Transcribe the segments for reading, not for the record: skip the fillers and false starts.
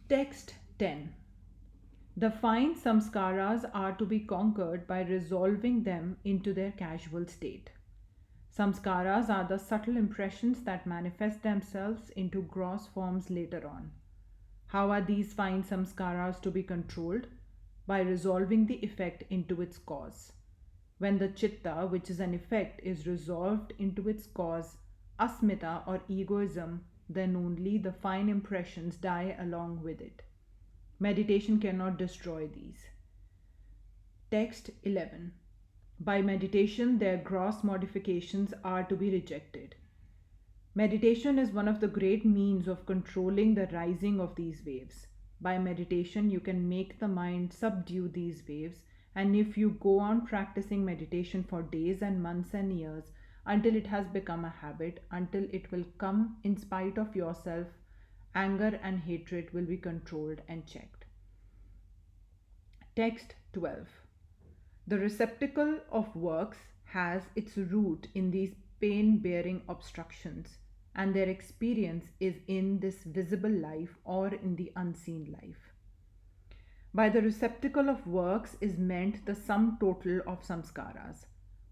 Text 10. The fine samskaras are to be conquered by resolving them into their casual state. Samskaras are the subtle impressions that manifest themselves into gross forms later on. How are these fine samskaras to be controlled? By resolving the effect into its cause. When the chitta, which is an effect, is resolved into its cause, asmita or egoism, then only the fine impressions die along with it. Meditation cannot destroy these. Text 11. By meditation, their gross modifications are to be rejected. Meditation is one of the great means of controlling the rising of these waves. By meditation, you can make the mind subdue these waves, and if you go on practicing meditation for days and months and years, until it has become a habit, until it will come in spite of yourself, anger and hatred will be controlled and checked. Text 12. The receptacle of works has its root in these pain bearing obstructions, and their experience is in this visible life or in the unseen life. By the receptacle of works is meant the sum total of samskaras.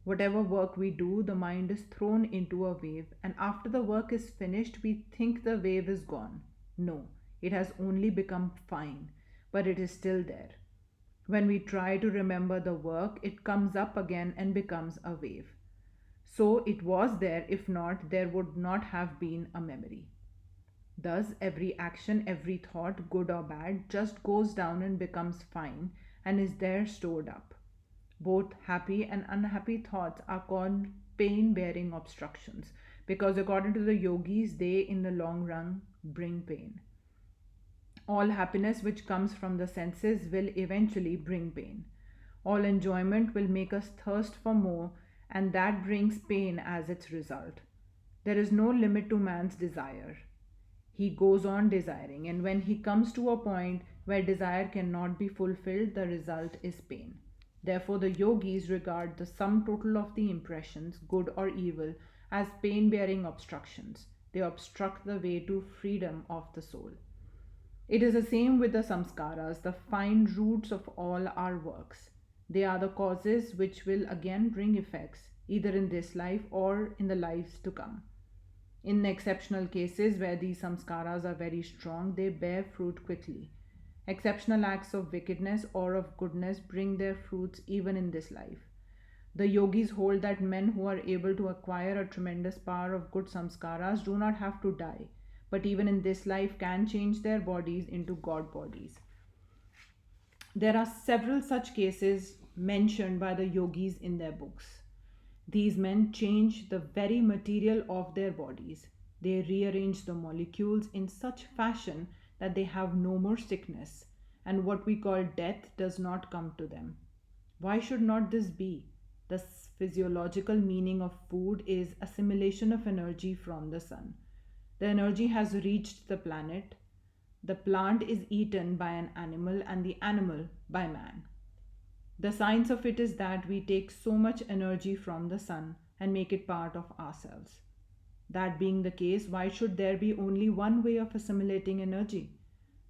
Whatever work we do, the mind is thrown into a wave, and after the work is finished, we think the wave is gone. No, it has only become fine, but it is still there. When we try to remember the work, it comes up again and becomes a wave. So it was there, if not, there would not have been a memory. Thus, every action, every thought, good or bad, just goes down and becomes fine and is there stored up. Both happy and unhappy thoughts are called pain bearing obstructions because, according to the yogis, they in the long run bring pain. All happiness which comes from the senses will eventually bring pain. All enjoyment will make us thirst for more, and that brings pain as its result. There is no limit to man's desire. He goes on desiring, and when he comes to a point where desire cannot be fulfilled, the result is pain. Therefore, the yogis regard the sum total of the impressions, good or evil, as pain bearing obstructions. They obstruct the way to freedom of the soul. It is the same with the samskaras, the fine roots of all our works. They are the causes which will again bring effects, either in this life or in the lives to come. In exceptional cases where these samskaras are very strong, they bear fruit quickly. Exceptional acts of wickedness or of goodness bring their fruits even in this life. The yogis hold that men who are able to acquire a tremendous power of good samskaras do not have to die, but even in this life can change their bodies into god bodies. There are several such cases mentioned by the yogis in their books. These men change the very material of their bodies. They rearrange the molecules in such fashion that they have no more sickness, and what we call death does not come to them. Why should not this be? The physiological meaning of food is assimilation of energy from the sun. The energy has reached the planet. The plant is eaten by an animal and the animal by man. The science of it is that we take so much energy from the sun and make it part of ourselves. That being the case, why should there be only one way of assimilating energy?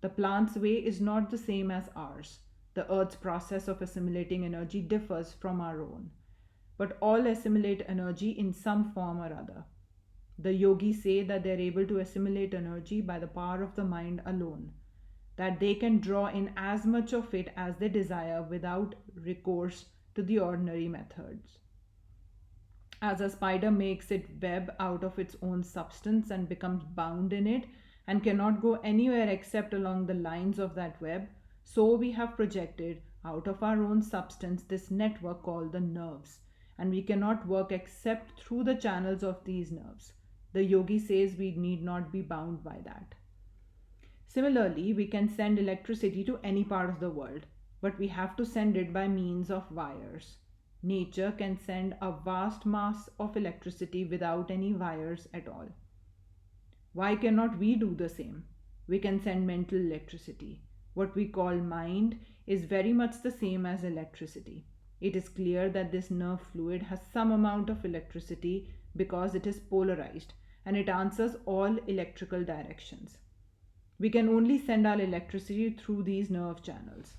The plant's way is not the same as ours. The earth's process of assimilating energy differs from our own. But all assimilate energy in some form or other. The yogis say that they are able to assimilate energy by the power of the mind alone, that they can draw in as much of it as they desire without recourse to the ordinary methods. As a spider makes its web out of its own substance and becomes bound in it and cannot go anywhere except along the lines of that web, so we have projected out of our own substance this network called the nerves, and we cannot work except through the channels of these nerves. The yogi says we need not be bound by that. Similarly, we can send electricity to any part of the world, but we have to send it by means of wires. Nature can send a vast mass of electricity without any wires at all. Why cannot we do the same? We can send mental electricity. What we call mind is very much the same as electricity. It is clear that this nerve fluid has some amount of electricity because it is polarized and it answers all electrical directions. We can only send our electricity through these nerve channels.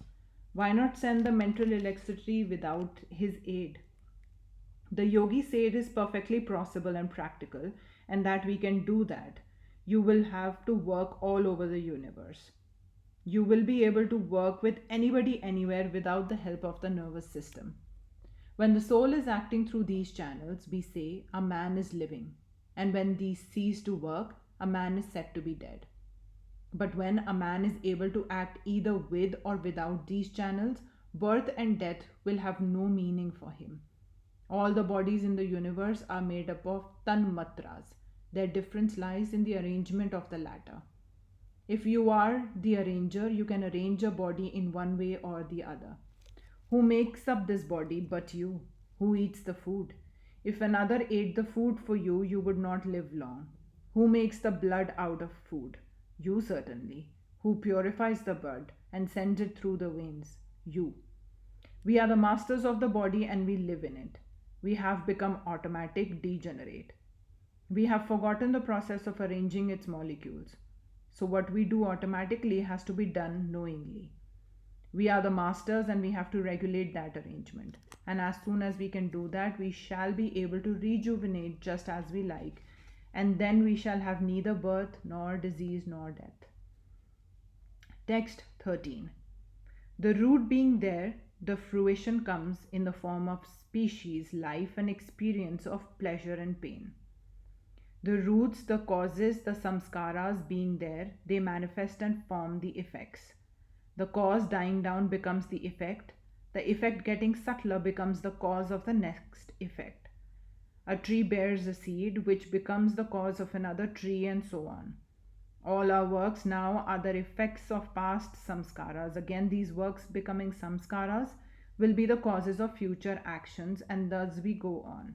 Why not send the mental electricity without his aid? The yogi said it is perfectly possible and practical, and that we can do that. You will have to work all over the universe. You will be able to work with anybody anywhere without the help of the nervous system. When the soul is acting through these channels, we say a man is living, and when these cease to work, a man is said to be dead. But when a man is able to act either with or without these channels, birth and death will have no meaning for him. All the bodies in the universe are made up of tanmatras. Their difference lies in the arrangement of the latter. If you are the arranger, you can arrange a body in one way or the other. Who makes up this body but you? Who eats the food? If another ate the food for you, you would not live long. Who makes the blood out of food? You certainly. Who purifies the blood and sends it through the veins? You. We are the masters of the body and we live in it. We have become automatic, degenerate. We have forgotten the process of arranging its molecules. So, what we do automatically has to be done knowingly. We are the masters and we have to regulate that arrangement. And as soon as we can do that, we shall be able to rejuvenate just as we like. And then we shall have neither birth, nor disease, nor death. Text 13. The root being there, the fruition comes in the form of species, life, and experience of pleasure and pain. The roots, the causes, the samskaras being there, they manifest and form the effects. The cause dying down becomes the effect getting subtler becomes the cause of the next effect. A tree bears a seed which becomes the cause of another tree, and so on. All our works now are the effects of past samskaras. Again, these works becoming samskaras will be the causes of future actions, and thus we go on.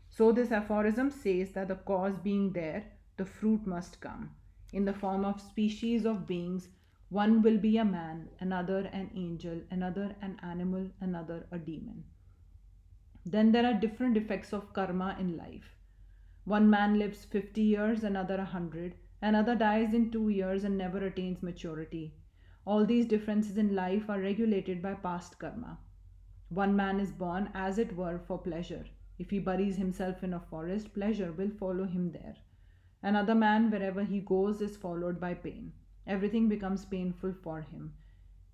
So, this aphorism says that the cause being there, the fruit must come. In the form of species of beings, one will be a man, another an angel, another an animal, another a demon. Then there are different effects of karma in life. One man lives 50 years, another 100, another dies in 2 years and never attains maturity. All these differences in life are regulated by past karma. One man is born, as it were, for pleasure. If he buries himself in a forest, pleasure will follow him there. Another man, wherever he goes, is followed by pain. Everything becomes painful for him.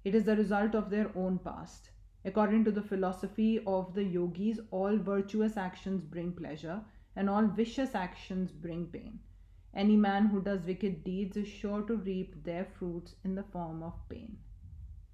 It is the result of their own past. According to the philosophy of the yogis, all virtuous actions bring pleasure and all vicious actions bring pain. Any man who does wicked deeds is sure to reap their fruits in the form of pain.